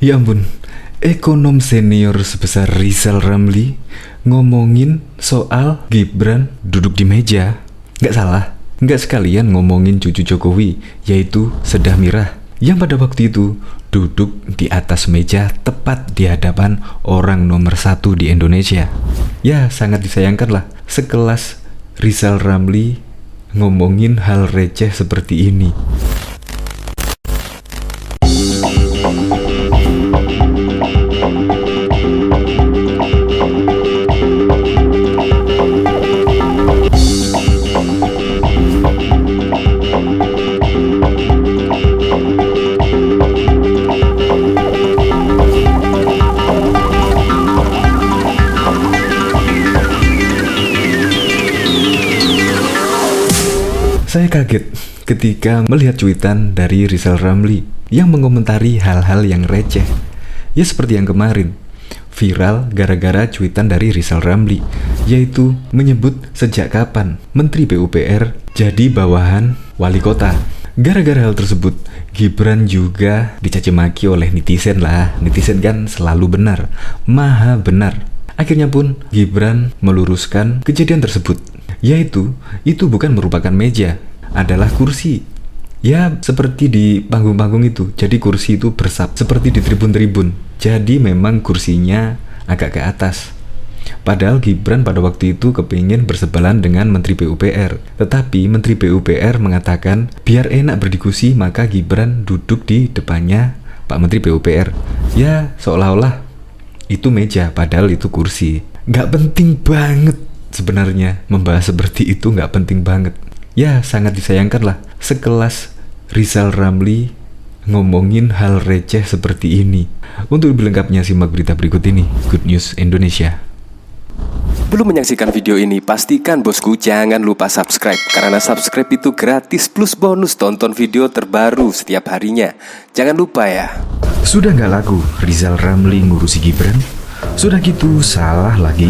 Ya ampun, ekonom senior sebesar Rizal Ramli ngomongin soal Gibran duduk di meja. Nggak salah, nggak sekalian ngomongin cucu Jokowi, yaitu Sedah Mirah, yang pada waktu itu duduk di atas meja tepat di hadapan orang nomor 1 di Indonesia. Ya, sangat disayangkan lah, sekelas Rizal Ramli ngomongin hal receh seperti ini. Saya kaget ketika melihat cuitan dari Rizal Ramli yang mengomentari hal-hal yang receh. Ya seperti yang kemarin, viral gara-gara cuitan dari Rizal Ramli, yaitu menyebut sejak kapan Menteri PUPR jadi bawahan wali kota. Gara-gara hal tersebut, Gibran juga dicaci maki oleh netizen lah. Netizen kan selalu benar, maha benar. Akhirnya pun Gibran meluruskan kejadian tersebut, yaitu itu bukan merupakan meja, adalah kursi. Ya seperti di panggung-panggung itu, jadi kursi itu bersab seperti di tribun-tribun, jadi memang kursinya agak ke atas. Padahal Gibran pada waktu itu kepingin bersebelan dengan Menteri PUPR, tetapi Menteri PUPR mengatakan biar enak berdiskusi maka Gibran duduk di depannya Pak Menteri PUPR. Ya seolah-olah itu meja, padahal itu kursi. Nggak penting banget sebenarnya membahas seperti itu, nggak penting banget. Ya sangat disayangkan lah, sekelas Rizal Ramli ngomongin hal receh seperti ini. Untuk lebih lengkapnya simak berita berikut ini. Good News Indonesia. Belum menyaksikan video ini, pastikan bosku jangan lupa subscribe, karena subscribe itu gratis plus bonus tonton video terbaru setiap harinya. Jangan lupa ya. Sudah nggak laku Rizal Ramli ngurusi Gibran? Sudah gitu salah lagi.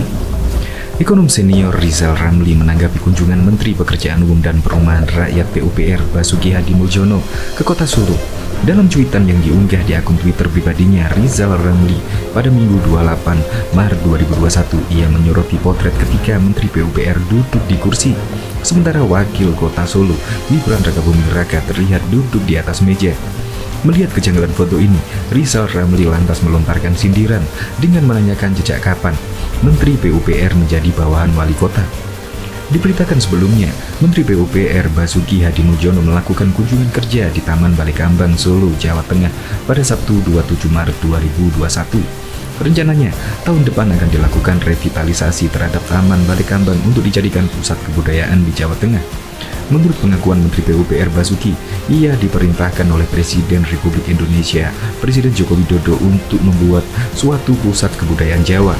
Ekonom senior Rizal Ramli menanggapi kunjungan Menteri Pekerjaan Umum dan Perumahan Rakyat PUPR Basuki Hadimulyono ke Kota Solo. Dalam cuitan yang diunggah di akun Twitter pribadinya, Rizal Ramli pada Minggu 28 Maret 2021, ia menyoroti potret ketika Menteri PUPR duduk di kursi, sementara Wakil Kota Solo Gibran Rakabuming Raka terlihat duduk di atas meja. Melihat kejanggalan foto ini, Rizal Ramli lantas melontarkan sindiran dengan menanyakan sejak kapan Menteri PUPR menjadi bawahan wali kota. Diberitakan sebelumnya, Menteri PUPR Basuki Hadimulyono melakukan kunjungan kerja di Taman Balai Kambang, Solo, Jawa Tengah pada Sabtu 27 Maret 2021. Rencananya, tahun depan akan dilakukan revitalisasi terhadap Taman Balai Kambang untuk dijadikan pusat kebudayaan di Jawa Tengah. Menurut pengakuan Menteri PUPR Basuki, ia diperintahkan oleh Presiden Republik Indonesia, Presiden Joko Widodo, untuk membuat suatu pusat kebudayaan Jawa.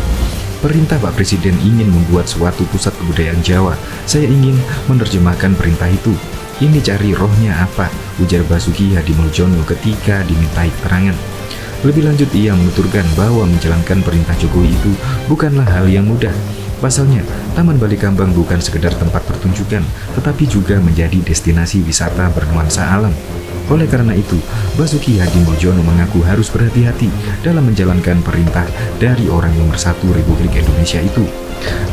Perintah Pak Presiden ingin membuat suatu pusat kebudayaan Jawa. Saya ingin menerjemahkan perintah itu. Ini cari rohnya apa, ujar Basuki Hadimulyono ketika dimintai keterangan. Lebih lanjut, ia menuturkan bahwa menjalankan perintah Jokowi itu bukanlah hal yang mudah. Pasalnya, Taman Balai Kambang bukan sekedar tempat pertunjukan, tetapi juga menjadi destinasi wisata bernuansa alam. Oleh karena itu, Basuki Hadimulyono mengaku harus berhati-hati dalam menjalankan perintah dari orang nomor 1 Republik Indonesia itu.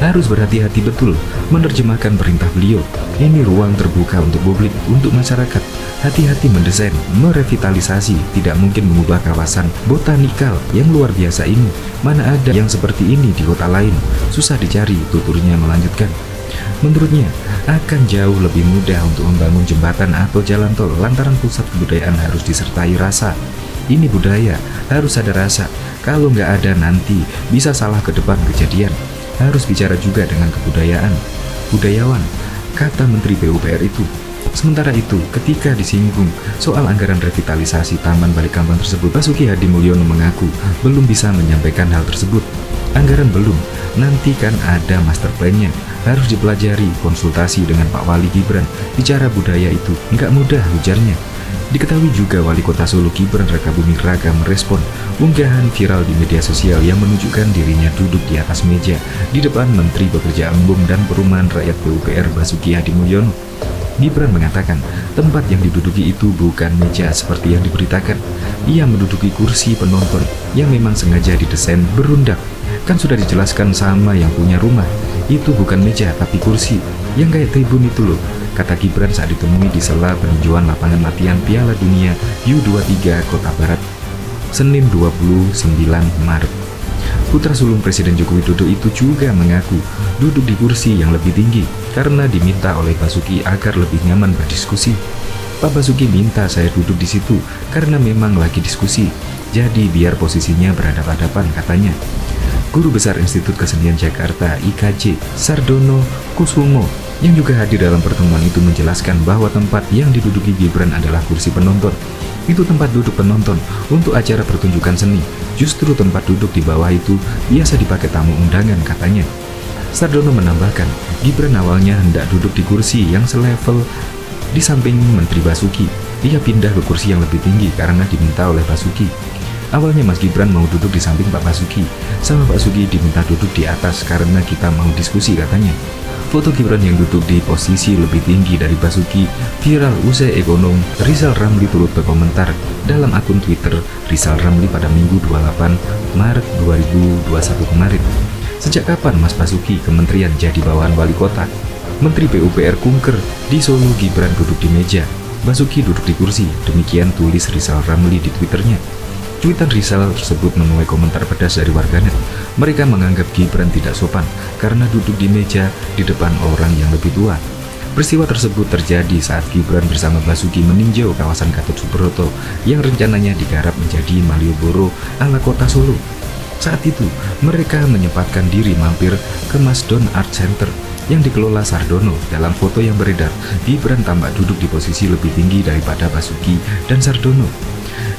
Harus berhati-hati betul menerjemahkan perintah beliau. Ini ruang terbuka untuk publik, untuk masyarakat. Hati-hati mendesain, merevitalisasi, tidak mungkin mengubah kawasan botanikal yang luar biasa ini. Mana ada yang seperti ini di kota lain? Susah dicari, tuturnya melanjutkan. Menurutnya, akan jauh lebih mudah untuk membangun jembatan atau jalan tol lantaran pusat kebudayaan harus disertai rasa. Ini budaya, harus ada rasa. Kalau nggak ada nanti bisa salah ke depan kejadian. Harus bicara juga dengan kebudayaan. Budayawan, kata Menteri PUPR itu. Sementara itu, ketika disinggung soal anggaran revitalisasi Taman Balai Kambang tersebut, Basuki Hadimulyono mengaku belum bisa menyampaikan hal tersebut. Anggaran belum, nanti kan ada master plan-nya. Harus dipelajari, konsultasi dengan Pak Wali Gibran. Bicara budaya itu nggak mudah, ujarnya. Diketahui juga Wali Kota Solo Gibran Rakabuming Raka merespon unggahan viral di media sosial yang menunjukkan dirinya duduk di atas meja di depan Menteri Pekerjaan Umum dan Perumahan Rakyat PUPR Basuki Hadimulyono. Gibran mengatakan tempat yang diduduki itu bukan meja seperti yang diberitakan. Ia menduduki kursi penonton yang memang sengaja didesain berundak. Kan sudah dijelaskan sama yang punya rumah, itu bukan meja tapi kursi, yang kayak tribun itu loh, kata Gibran saat ditemui di sela peninjauan lapangan latihan Piala Dunia U23 Kota Barat, Senin 29 Maret. Putra sulung Presiden Joko Widodo itu juga mengaku duduk di kursi yang lebih tinggi karena diminta oleh Basuki agar lebih nyaman berdiskusi. Pak Basuki minta saya duduk di situ karena memang lagi diskusi, jadi biar posisinya berhadapan-hadapan, katanya. Guru Besar Institut Kesenian Jakarta IKJ, Sardono Kusumo, yang juga hadir dalam pertemuan itu menjelaskan bahwa tempat yang diduduki Gibran adalah kursi penonton. Itu tempat duduk penonton untuk acara pertunjukan seni. Justru tempat duduk di bawah itu biasa dipakai tamu undangan, katanya. Sardono menambahkan, Gibran awalnya hendak duduk di kursi yang selevel di samping Menteri Basuki. Dia pindah ke kursi yang lebih tinggi karena diminta oleh Basuki. Awalnya Mas Gibran mau duduk di samping Pak Basuki, sama Pak Basuki diminta duduk di atas karena kita mau diskusi, katanya. Foto Gibran yang duduk di posisi lebih tinggi dari Basuki viral usai ekonom Rizal Ramli turut berkomentar dalam akun Twitter Rizal Ramli pada Minggu 28 Maret 2021 kemarin. Sejak kapan Mas Basuki kementerian jadi bawahan wali kota? Menteri PUPR kunker, di Solo Gibran duduk di meja, Basuki duduk di kursi, demikian tulis Rizal Ramli di Twitternya. Cuitan Rizal tersebut menuai komentar pedas dari warganet. Mereka menganggap Gibran tidak sopan karena duduk di meja di depan orang yang lebih tua. Peristiwa tersebut terjadi saat Gibran bersama Basuki meninjau kawasan Gatot Subroto yang rencananya digarap menjadi Malioboro ala kota Solo. Saat itu, mereka menyempatkan diri mampir ke Masdon Art Center yang dikelola Sardono. Dalam foto yang beredar, Gibran tampak duduk di posisi lebih tinggi daripada Basuki dan Sardono.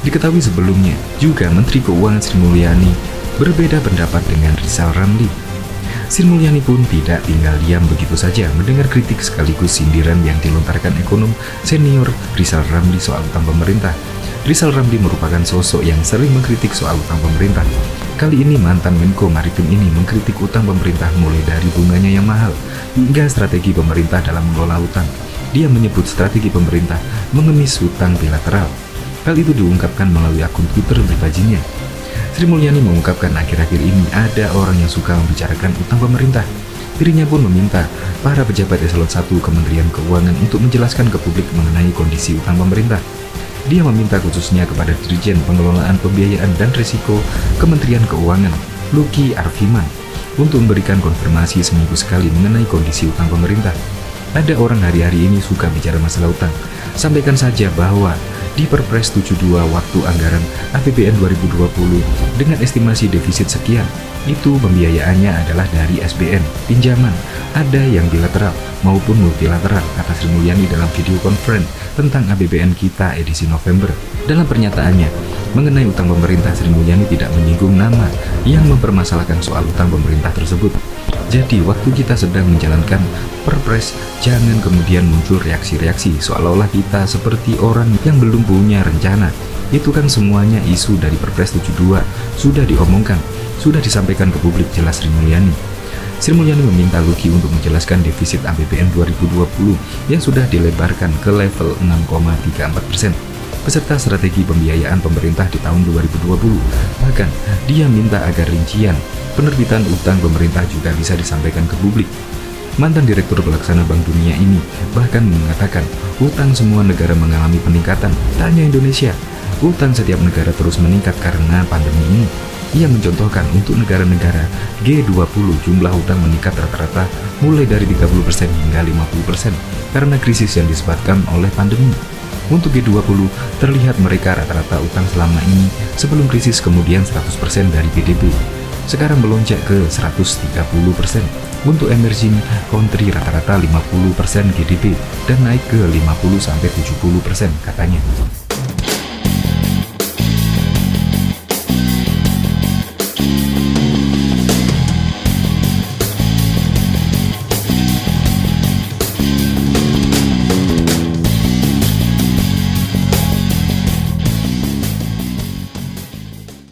Diketahui sebelumnya, juga Menteri Keuangan Sri Mulyani berbeda pendapat dengan Rizal Ramli. Sri Mulyani pun tidak tinggal diam begitu saja mendengar kritik sekaligus sindiran yang dilontarkan ekonom senior Rizal Ramli soal utang pemerintah. Rizal Ramli merupakan sosok yang sering mengkritik soal utang pemerintah. Kali ini mantan Menko Maritim ini mengkritik utang pemerintah mulai dari bunganya yang mahal hingga strategi pemerintah dalam mengelola utang. Dia menyebut strategi pemerintah mengemis hutang bilateral. Hal itu diungkapkan melalui akun Twitter pribadinya. Sri Mulyani mengungkapkan akhir-akhir ini ada orang yang suka membicarakan utang pemerintah. Dirinya pun meminta para pejabat eselon 1 Kementerian Keuangan untuk menjelaskan ke publik mengenai kondisi utang pemerintah. Dia meminta khususnya kepada Dirjen Pengelolaan Pembiayaan dan Risiko Kementerian Keuangan, Luki Arfiman, untuk memberikan konfirmasi seminggu sekali mengenai kondisi utang pemerintah. Ada orang hari-hari ini suka bicara masalah utang. Sampaikan saja bahwa di Perpres 72 waktu anggaran APBN 2020 dengan estimasi defisit sekian, itu pembiayaannya adalah dari SBN, pinjaman, ada yang bilateral maupun multilateral, kata Sri Mulyani dalam video conference tentang APBN kita edisi November. Dalam pernyataannya mengenai utang pemerintah, Sri Mulyani tidak menyinggung nama yang mempermasalahkan soal utang pemerintah tersebut. Jadi waktu kita sedang menjalankan Perpres, jangan kemudian muncul reaksi-reaksi seolah-olah kita seperti orang yang belum punya rencana. Itu kan semuanya isu dari Perpres 72, sudah diomongkan, sudah disampaikan ke publik, jelas Sri Mulyani. Sri Mulyani meminta Luki untuk menjelaskan defisit APBN 2020 yang sudah dilebarkan ke level 6,34% beserta strategi pembiayaan pemerintah di tahun 2020. Bahkan, dia minta agar rincian penerbitan utang pemerintah juga bisa disampaikan ke publik. Mantan Direktur Pelaksana Bank Dunia ini bahkan mengatakan utang semua negara mengalami peningkatan, tak hanya Indonesia. Utang setiap negara terus meningkat karena pandemi ini. Ia mencontohkan untuk negara-negara G20 jumlah utang meningkat rata-rata mulai dari 30% hingga 50% karena krisis yang disebabkan oleh pandemi. Untuk G20 terlihat mereka rata-rata utang selama ini sebelum krisis kemudian 100% dari PDB. Sekarang melonjak ke 130%. Untuk emerging country rata-rata 50% GDP dan naik ke 50-70% katanya.